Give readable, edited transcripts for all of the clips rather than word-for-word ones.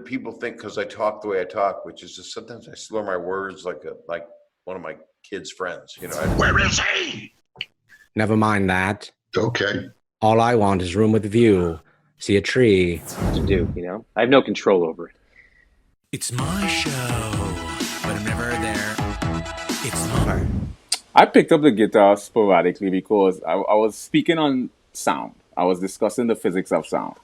people think because I talk the way I talk, which is just sometimes I slur my words like one of my kids' friends. You know. Where is he? Never mind that. Okay. All I want is room with a view. See a tree. To do, you know? I have no control over it. It's my show, but I'm never there. It's my... I picked up the guitar sporadically because I was speaking on sound. I was discussing the physics of sound.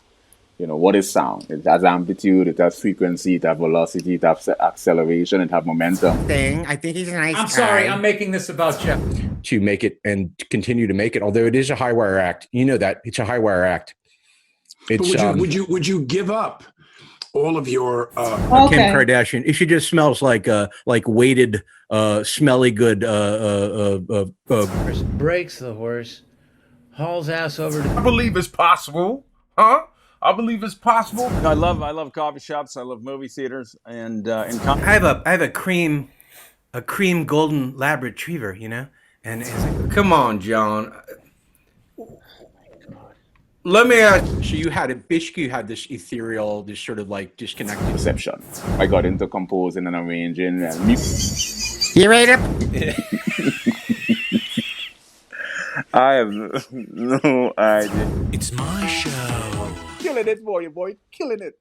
You know, what is sound? It has amplitude, it has frequency, it has velocity, it has acceleration, it has momentum. I think he's a nice guy. I'm sorry, I'm making this about Jeff. To make it and continue to make it, although it is a high wire act. You know that. It's a high wire act. It's, but would you give up all of your Kim Kardashian? She just smells like weighted, smelly good. Breaks the horse, hauls ass over to. I believe it's possible, huh? I believe it's possible. I love coffee shops. I love movie theaters, and I have a cream golden lab retriever, you know, and it's like, Come on, John. Let me ask. So you had basically you had this ethereal, this sort of like disconnected perception. I got into composing and arranging. And you ready up? I have no idea. it's my show. Killing it, boy, killing it.